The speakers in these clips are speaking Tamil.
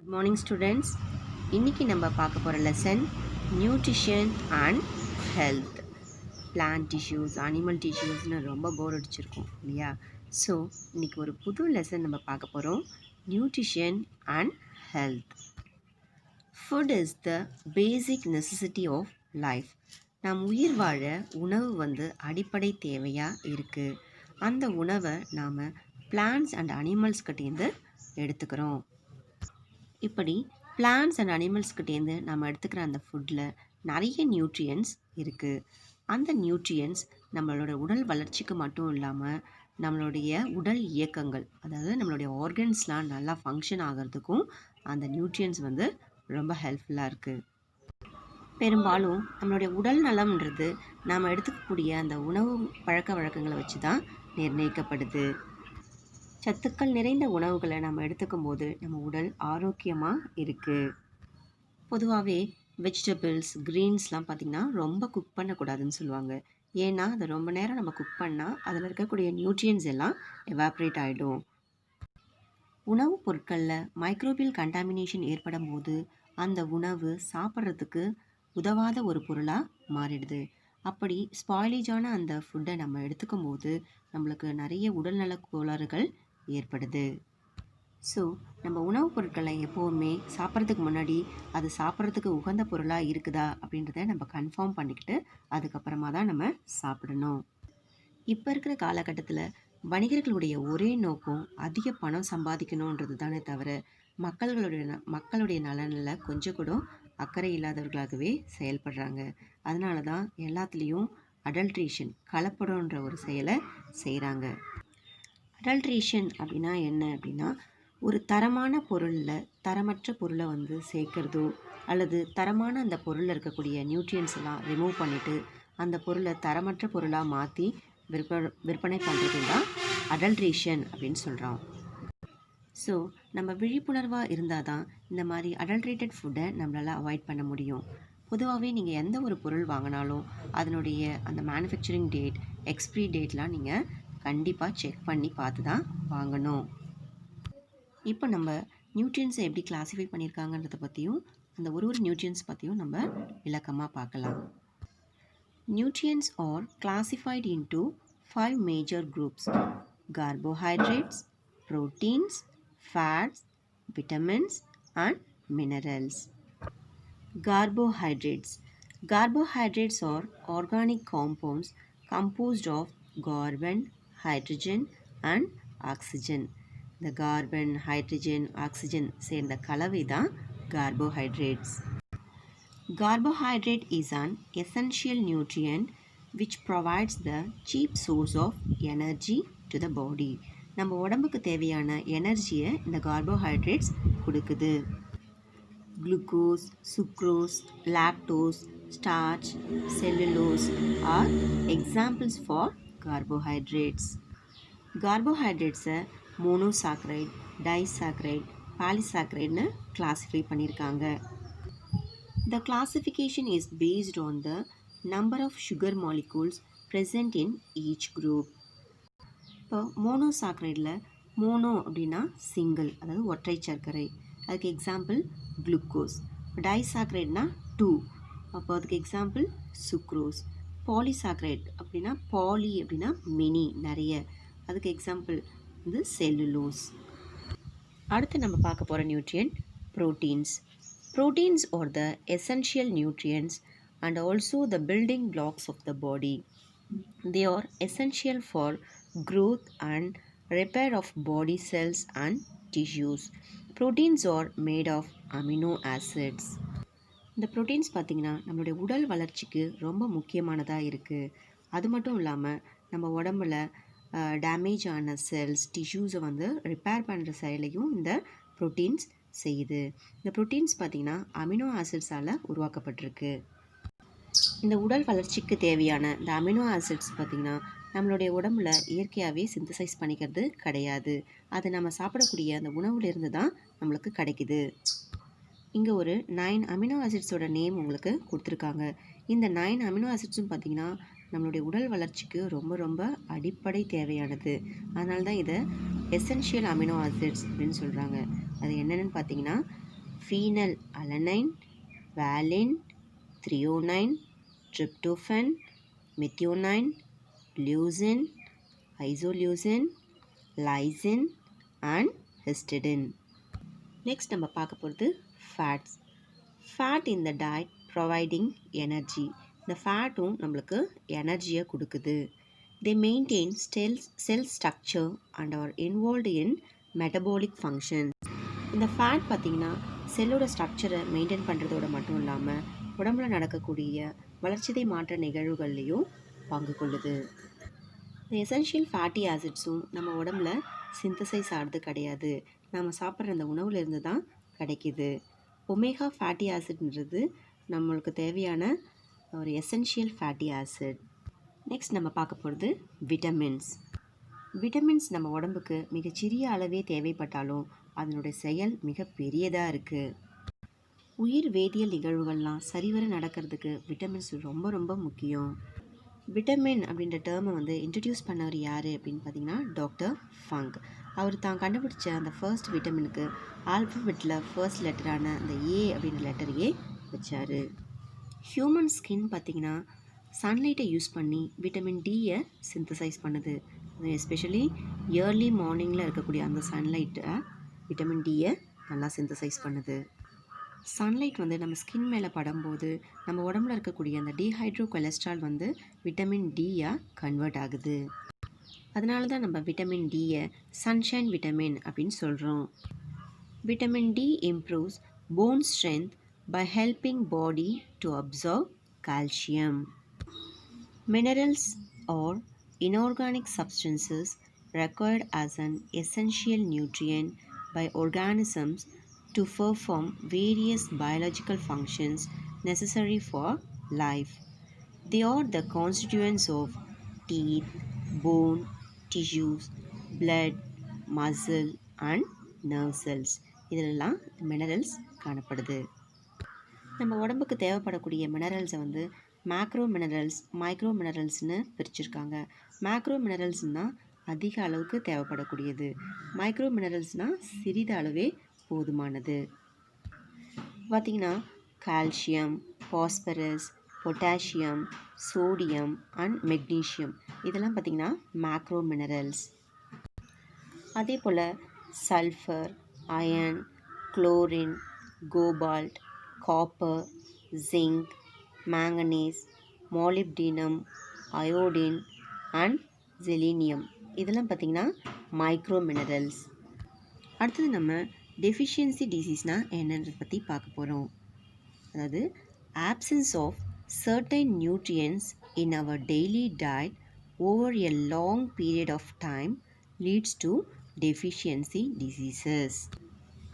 Good morning students. இன்னைக்கு நம்ம பார்க்க போகிற lesson nutrition and health. Plant tissues, animal டிஷ்யூஸ்னு ரொம்ப போர் அடிச்சிருக்கோம் இல்லையா? ஸோ இன்னைக்கு ஒரு புது லெசன் நம்ம பார்க்க போகிறோம், nutrition and health. Food is the basic necessity of life. நம் உயிர் வாழ உணவு அடிப்படை தேவையாக இருக்குது. அந்த உணவை நாம் பிளான்ட்ஸ் அண்ட் அனிமல்ஸ் கிட்டேருந்து எடுத்துக்கிறோம். இப்படி பிளான்ட்ஸ் அண்ட் அனிமல்ஸ்கிட்டேருந்து நம்ம எடுத்துக்கிற அந்த ஃபுட்டில் நிறைய நியூட்ரியன்ஸ் இருக்குது. அந்த நியூட்ரியன்ஸ் நம்மளோட உடல் வளர்ச்சிக்கு மட்டும் இல்லாமல் நம்மளுடைய உடல் இயக்கங்கள், அதாவது நம்மளுடைய ஆர்கன்ஸ்லாம் நல்லா ஃபங்க்ஷன் ஆகிறதுக்கும் அந்த நியூட்ரியன்ஸ் ரொம்ப ஹெல்ப்ஃபுல்லாக இருக்குது. பெரும்பாலும் நம்மளுடைய உடல் நலம்ன்றது நாம் எடுத்துக்கக்கூடிய அந்த உணவு பழக்க வழக்கங்களை வச்சு தான் நிர்ணயிக்கப்படுது. சத்துக்கள் நிறைந்த உணவுகளை நம்ம எடுத்துக்கும் போது நம்ம உடல் ஆரோக்கியமாக இருக்குது. பொதுவாகவே வெஜிடபிள்ஸ், க்ரீன்ஸ்லாம் பார்த்திங்கன்னா ரொம்ப குக் பண்ணக்கூடாதுன்னு சொல்லுவாங்க. ஏன்னா அதை ரொம்ப நேரம் நம்ம குக் பண்ணால் அதில் இருக்கக்கூடிய நியூட்ரியன்ஸ் எல்லாம் எவாப்ரேட் ஆகிடும். உணவுப் பொருட்களில் மைக்ரோபியல் கண்டாமினேஷன் ஏற்படும் போது அந்த உணவு சாப்பிட்றதுக்கு உதவாத ஒரு பொருளாக மாறிடுது. அப்படி ஸ்பாயிலேஜான அந்த ஃபுட்டை நம்ம எடுத்துக்கும் போது நம்மளுக்கு நிறைய உடல்நல கோளாறுகள் ஏற்படுது. ஸோ நம்ம உணவுப் பொருட்களை எப்போவுமே சாப்பிட்றதுக்கு முன்னாடி அது சாப்பிட்றதுக்கு உகந்த பொருளாக இருக்குதா அப்படின்றத நம்ம கன்ஃபார்ம் பண்ணிக்கிட்டு அதுக்கப்புறமா தான் நம்ம சாப்பிடணும். இப்போ இருக்கிற காலகட்டத்தில் வணிகர்களுடைய ஒரே நோக்கம் அதிக பணம் சம்பாதிக்கணுன்றது தானே தவிர மக்களுடைய நலனில் கொஞ்சம் கூட அக்கறை இல்லாதவர்களாகவே செயல்படுறாங்க. அதனால தான் எல்லாத்துலேயும் அடல்ட்ரேஷன், கலப்படன்ற ஒரு செயலை செய்கிறாங்க. அடல்ட்ரேஷன் அப்படின்னா என்ன அப்படின்னா, ஒரு தரமான பொருளில் தரமற்ற பொருளை சேர்க்கிறதோ அல்லது தரமான அந்த பொருளில் இருக்கக்கூடிய நியூட்ரியன்ஸ் எல்லாம் ரிமூவ் பண்ணிவிட்டு அந்த பொருளை தரமற்ற பொருளாக மாற்றி விற்பனை பண்ணுறது தான் அடல்ட்ரேஷன் அப்படின்னு சொல்கிறோம். ஸோ நம்ம விழிப்புணர்வாக இருந்தால் தான் இந்த மாதிரி அடல்ட்ரேட்டட் ஃபுட்டை நம்மளால் அவாய்ட் பண்ண முடியும். பொதுவாகவே நீங்கள் எந்த ஒரு பொருள் வாங்கினாலும் அதனுடைய அந்த மேனுஃபேக்சரிங் டேட், எக்ஸ்பிரி டேட்லாம் நீங்கள் கண்டிப்பாக செக் பண்ணி பார்த்து தான் வாங்கணும். இப்போ நம்ம நியூட்ரியன்ஸை எப்படி கிளாஸிஃபை பண்ணியிருக்காங்கன்றதை பற்றியும் அந்த ஒரு நியூட்ரியன்ஸ் பற்றியும் நம்ம விளக்கமாக பார்க்கலாம். Nutrients R classified into 5 major groups: carbohydrates, proteins, fats, vitamins and minerals. Carbohydrates. Carbohydrates are organic compounds composed of carbon, hydrogen and oxygen. The carbon, hydrogen, oxygen சேர்ந்த கலவை தான் carbohydrates. Carbohydrate is an essential nutrient which provides the cheap source of energy to the body. நம்ம உடம்புக்கு தேவையான எனர்ஜியை இந்த கார்போஹைட்ரேட்ஸ் கொடுக்குது. Glucose, sucrose, lactose, starch, cellulose are examples for carbohydrates. கார்போஹைட்ரேட்ஸை மோனோசாக்கரைட், டைசாக்கரைட், பாலிசாக்கரைட்னு கிளாஸிஃபை பண்ணியிருக்காங்க. The classification is based on the number of sugar molecules present in each group. இப்போ மோனோசாக்கரைடில் மோனோ அப்படின்னா சிங்கிள், அதாவது ஒற்றை சர்க்கரை, அதுக்கு எக்ஸாம்பிள் குளுக்கோஸ். டைசாக்கரைட்னா 2, அப்போ அதுக்கு எக்ஸாம்பிள் சுக்ரோஸ். பாலிசாக்கரைட் அப்படின்னா பாலி அப்படின்னா மெனி, நிறைய, அதுக்கு எக்ஸாம்பிள் செல்லுலோஸ். அடுத்து நம்ம பார்க்க போகிற nutrient proteins. Proteins are the essential nutrients and also the building blocks of the body. They are essential for growth and repair of body cells and tissues. Proteins are made of amino acids. இந்த ப்ரோட்டீன்ஸ் பார்த்திங்கன்னா நம்மளுடைய உடல் வளர்ச்சிக்கு ரொம்ப முக்கியமானதாக இருக்குது. அது மட்டும் இல்லாமல் நம்ம உடம்புல டேமேஜ் ஆன செல்ஸ், டிஷ்யூஸை ரிப்பேர் பண்ணுற செயலையும் இந்த ப்ரோட்டீன்ஸ் செய்யுது. இந்த ப்ரோட்டீன்ஸ் பார்த்திங்கன்னா அமினோ ஆசிட்ஸால் உருவாக்கப்பட்டிருக்கு. இந்த உடல் வளர்ச்சிக்கு தேவையான இந்த அமினோ ஆசிட்ஸ் பார்த்திங்கன்னா நம்மளுடைய உடம்புல இயற்கையாகவே சிந்தசைஸ் பண்ணிக்கிறது கிடையாது. அது நம்ம சாப்பிடக்கூடிய அந்த உணவுலேருந்து தான் நம்மளுக்கு கிடைக்குது. இங்கே ஒரு 9 அமினோ ஆசிட்ஸோட நேம் உங்களுக்கு கொடுத்துருக்காங்க. இந்த 9 அமினோ ஆசிட்ஸும் பார்த்திங்கன்னா நம்மளுடைய உடல் வளர்ச்சிக்கு ரொம்ப ரொம்ப அடிப்படை தேவையானது. அதனால தான் இதை எசென்ஷியல் அமினோ ஆசிட்ஸ் அப்படின்னு சொல்கிறாங்க. அது என்னென்னு பார்த்தீங்கன்னா phenylalanine, valine, threonine, tryptophan, methionine, leucine, isoleucine, lysine and histidine. Next நம்ம பார்க்க போகிறது fats. Fat in the diet providing energy. இந்த ஃபேட்டும் நம்மளுக்கு எனர்ஜியை கொடுக்குது. They maintain cell structure and are involved in metabolic functions. இந்த ஃபேட் பார்த்திங்கன்னா செல்லோட ஸ்ட்ரக்சரை மெயின்டைன் பண்ணுறதோட மட்டும் இல்லாமல் உடம்புல நடக்கக்கூடிய வளர்ச்சிதை மாற்ற நிகழ்வுகள்லையும் பங்கு கொள்ளுது. இந்த எசென்ஷியல் ஃபேட்டி ஆசிட்ஸும் நம்ம உடம்புல சிந்தசைஸ் ஆகிறது கிடையாது, நம்ம சாப்பிட்ற அந்த உணவுலேருந்து தான் கிடைக்கிது. ஒமேகா ஃபேட்டி ஆசிட்ன்றது நம்மளுக்கு தேவையான ஒரு எசென்ஷியல் ஃபேட்டி ஆசிட். நெக்ஸ்ட் நம்ம பார்க்க போகிறது விட்டமின்ஸ். விட்டமின்ஸ் நம்ம உடம்புக்கு மிகச்சிறிய அளவே தேவைப்பட்டாலும் அதனுடைய செயல் மிக பெரியதாக இருக்குது. உயிர் வேதியியல் நிகழ்வுகள்லாம் சரிவர நடக்கிறதுக்கு விட்டமின்ஸ் ரொம்ப ரொம்ப முக்கியம். விட்டமின் அப்படின்ற டேர்மை இன்ட்ரடியூஸ் பண்ணவர் யார் அப்படின்னு பார்த்தீங்கன்னா டாக்டர் ஃபங்க். அவர் தான் கண்டுபிடிச்ச அந்த ஃபர்ஸ்ட் விட்டமினுக்கு ஆல்ஃபபெட்டில் ஃபர்ஸ்ட் லெட்டரான அந்த ஏ அப்படின்ற லெட்டரையே வச்சார். ஹியூமன் ஸ்கின் பார்த்திங்கன்னா சன்லைட்டை யூஸ் பண்ணி விட்டமின் டியை சிந்தசைஸ் பண்ணுது. எஸ்பெஷலி இயர்லி மார்னிங்கில் இருக்கக்கூடிய அந்த சன்லைட்டை விட்டமின் டியை நல்லா சிந்தசைஸ் பண்ணுது. சன்லைட் நம்ம ஸ்கின் மேலே படும்போது நம்ம உடம்புல இருக்கக்கூடிய அந்த டீஹைட்ரோ கொலஸ்ட்ரால் விட்டமின் டியாக கன்வெர்ட் ஆகுது. அதனால தான் நம்ம விட்டமின் டியை சன்ஷைன் விட்டமின் அப்படின்னு சொல்கிறோம். Vitamin D improves bone strength by helping body to observe calcium. Minerals are inorganic substances required as an essential nutrient by organisms to perform various biological functions necessary for life. They are the constituents of teeth, bone, tissues, blood, muscle and nerve cells. இதெல்லாம் மினரல்ஸ் காணப்படுது. நம்ம உடம்புக்கு தேவைப்படக்கூடிய மினரல்ஸை மேக்ரோ மினரல்ஸ், மைக்ரோ மினரல்ஸ்னு பிரிச்சிருக்காங்க. மேக்ரோ மினரல்ஸ்னால் அதிக அளவுக்கு தேவைப்படக்கூடியது, மைக்ரோ மினரல்ஸ்னால் சிறிதளவே போதுமானது. பார்த்திங்கன்னா calcium, phosphorus, potassium, sodium and magnesium இதெல்லாம் பார்த்திங்கன்னா மேக்ரோ மினரல்ஸ். அதே போல் sulphur, iron, chlorine, cobalt, copper, zinc, manganese, molybdenum, iodine and selenium இதெல்லாம் பார்த்திங்கன்னா மைக்ரோ மினரல்ஸ். அடுத்தது நம்ம டெஃபிஷியன்சி டிசீஸ்னால் என்னன்றதை பற்றி பார்க்க போகிறோம். அதாவது absence of certain nutrients in our daily diet over a long period of time leads to deficiency diseases.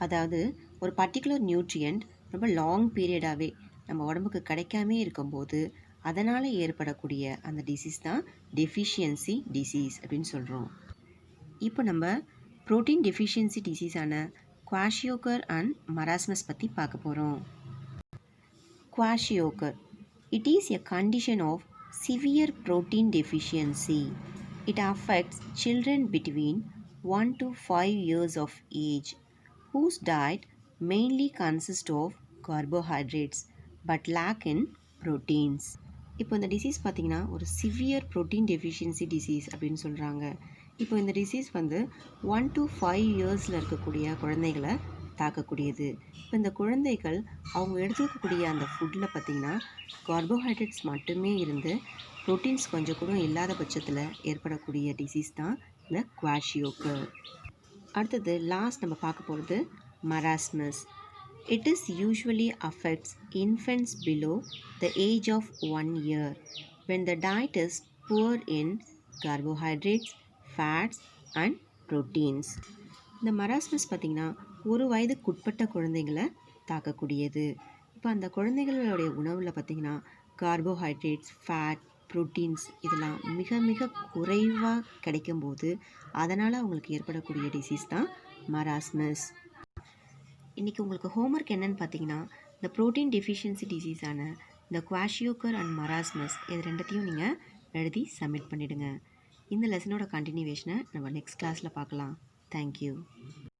அதாவது ஒரு பர்டிகுலர் நியூட்ரியன்ட் ரொம்ப லாங் பீரியடாகவே நம்ம உடம்புக்கு கிடைக்காமே இருக்கும்போது அதனால் ஏற்படக்கூடிய அந்த டிசீஸ் தான் டெஃபிஷியன்சி டிசீஸ் அப்படின்னு சொல்கிறோம். இப்போ நம்ம ப்ரோட்டீன் டெஃபிஷியன்சி டிசீஸான குவாஷியோகர் அண்ட் மராஸ்மஸ் பற்றி பார்க்க போகிறோம். குவாஷியோகர், it is a condition of severe protein deficiency. It affects children between 1 to 5 years of age whose diet mainly consists of carbohydrates but lack in proteins. இப்போ இந்த டிசீஸ் பார்த்திங்கன்னா ஒரு சிவியர் ப்ரோட்டீன் டெஃபிஷியன்சி டிசீஸ் அப்படின்னு சொல்கிறாங்க. இப்போ இந்த டிசீஸ் 1 to 5 இயர்ஸில் இருக்கக்கூடிய குழந்தைகளை தாக்கக்கூடியது. இப்போ இந்த குழந்தைகள் அவங்க எடுத்துக்கக்கூடிய அந்த ஃபுட்டில் பார்த்திங்கன்னா கார்போஹைட்ரேட்ஸ் மட்டுமே இருந்து ப்ரோட்டீன்ஸ் கொஞ்சம் கூட இல்லாத பட்சத்தில் ஏற்படக்கூடிய டிசீஸ் தான் இந்த குவாஷியோகர். அடுத்தது லாஸ்ட் நம்ம பார்க்க போகிறது marasmus. It is usually affects infants below the age of 1 year when the diet is poor in carbohydrates, fats and proteins. இந்த மராஸ்மஸ் பார்த்திங்கன்னா ஒரு வயதுக்குட்பட்ட குழந்தைங்களை தாக்கக்கூடியது. இப்போ அந்த குழந்தைகளுடைய உணவில் பார்த்திங்கன்னா கார்போஹைட்ரேட்ஸ், ஃபேட், ப்ரோட்டீன்ஸ் இதெல்லாம் மிக மிக குறைவாக கிடைக்கும்போது அதனால் அவங்களுக்கு ஏற்படக்கூடிய டிசீஸ் தான் மராஸ்மஸ். இன்றைக்கி உங்களுக்கு ஹோம்ஒர்க் என்னன்னு பார்த்தீங்கன்னா இந்த ப்ரோட்டீன் டெஃபிஷியன்சி டிசீஸான இந்த குவாஷியோகர் அண்ட் மராஸ்மஸ் இது ரெண்டத்தையும் நீங்கள் எழுதி சப்மிட் பண்ணிவிடுங்க. இந்த லெசனோட கண்டினியூவேஷனை நம்ம நெக்ஸ்ட் கிளாஸில் பார்க்கலாம். தேங்க்யூ.